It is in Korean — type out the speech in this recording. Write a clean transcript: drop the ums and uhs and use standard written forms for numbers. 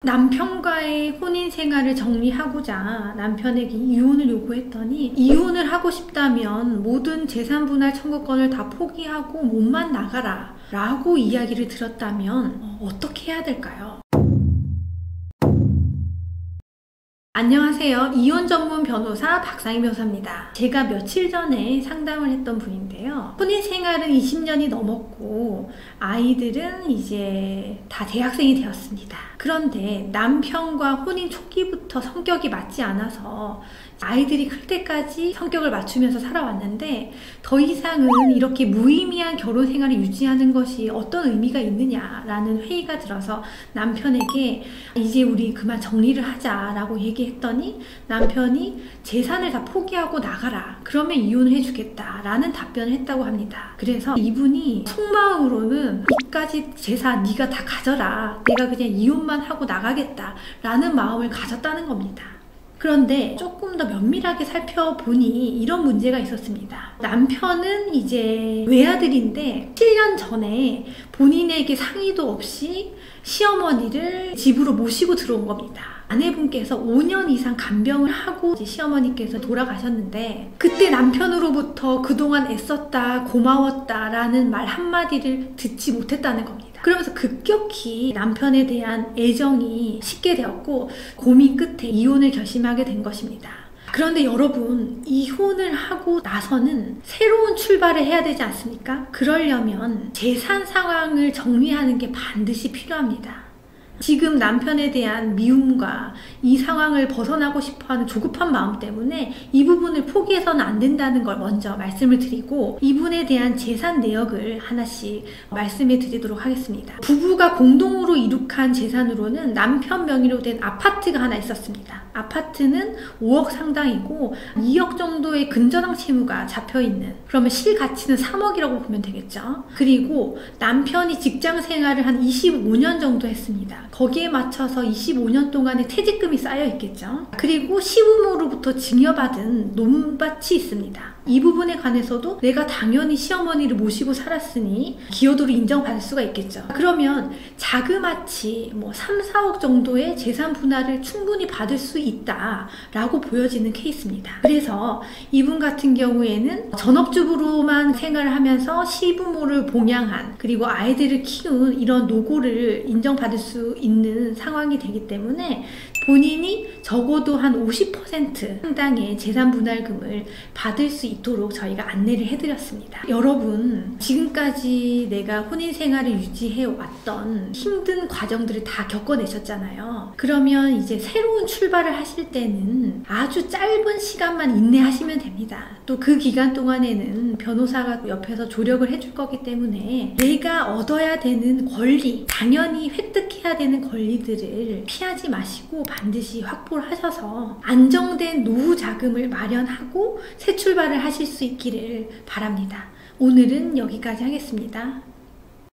남편과의 혼인 생활을 정리하고자 남편에게 이혼을 요구했더니 이혼을 하고 싶다면 모든 재산 분할 청구권을 다 포기하고 몸만 나가라 라고 이야기를 들었다면 어떻게 해야 될까요? 안녕하세요. 이혼 전문 변호사 박상희 변호사입니다. 제가 며칠 전에 상담을 했던 분인데요. 혼인 생활은 20년이 넘었고 아이들은 이제 다 대학생이 되었습니다. 그런데 남편과 혼인 초기부터 성격이 맞지 않아서 아이들이 클 때까지 성격을 맞추면서 살아왔는데 더 이상은 이렇게 무의미한 결혼 생활을 유지하는 것이 어떤 의미가 있느냐라는 회의가 들어서 남편에게 이제 우리 그만 정리를 하자라고 얘기했더니 남편이 재산을 다 포기하고 나가라. 그러면 이혼을 해주겠다라는 답변을 했다고 합니다. 그래서 이분이 속마음으로는 이까지 재산 네가 다 가져라. 내가 그냥 이혼만 하고 나가겠다라는 마음을 가졌다는 겁니다. 그런데 조금 더 면밀하게 살펴보니 이런 문제가 있었습니다. 남편은 이제 외아들인데 7년 전에 본인에게 상의도 없이 시어머니를 집으로 모시고 들어온 겁니다. 아내분께서 5년 이상 간병을 하고 시어머니께서 돌아가셨는데 그때 남편으로부터 그동안 애썼다, 고마웠다 라는 말 한마디를 듣지 못했다는 겁니다. 그러면서 급격히 남편에 대한 애정이 식게 되었고 고민 끝에 이혼을 결심하게 된 것입니다. 그런데 여러분, 이혼을 하고 나서는 새로운 출발을 해야 되지 않습니까? 그러려면 재산 상황을 정리하는 게 반드시 필요합니다. 지금 남편에 대한 미움과 이 상황을 벗어나고 싶어하는 조급한 마음 때문에 이 부분을 포기해서는 안 된다는 걸 먼저 말씀을 드리고 이분에 대한 재산 내역을 하나씩 말씀해 드리도록 하겠습니다. 부부가 공동으로 이룩한 재산으로는 남편 명의로 된 아파트가 하나 있었습니다. 아파트는 5억 상당이고 2억 정도의 근저당 채무가 잡혀있는, 그러면 실가치는 3억이라고 보면 되겠죠. 그리고 남편이 직장 생활을 한 25년 정도 했습니다. 거기에 맞춰서 25년 동안의 퇴직금이 쌓여 있겠죠. 그리고 시부모로부터 증여받은 논밭이 있습니다. 이 부분에 관해서도 내가 당연히 시어머니를 모시고 살았으니 기여도를 인정받을 수가 있겠죠. 그러면 자그마치 3, 4억 정도의 재산 분할을 충분히 받을 수 있다라고 보여지는 케이스입니다. 그래서 이분 같은 경우에는 전업주부로만 생활을 하면서 시부모를 봉양한, 그리고 아이들을 키운 이런 노고를 인정받을 수 있는 상황이 되기 때문에 본인이 적어도 한 50% 상당의 재산 분할금을 받을 수 있도록 저희가 안내를 해드렸습니다. 여러분, 지금까지 내가 혼인 생활을 유지해 왔던 힘든 과정들을 다 겪어내셨잖아요. 그러면 이제 새로운 출발을 하실 때는 아주 짧은 시간만 인내하시면 됩니다. 또 그 기간 동안에는 변호사가 옆에서 조력을 해줄 거기 때문에 내가 얻어야 되는 권리, 당연히 획득해야 되는 권리들을 피하지 마시고 반드시 확보를 하셔서 안정된 노후 자금을 마련하고 새 출발을 하실 수 있기를 바랍니다. 오늘은 여기까지 하겠습니다.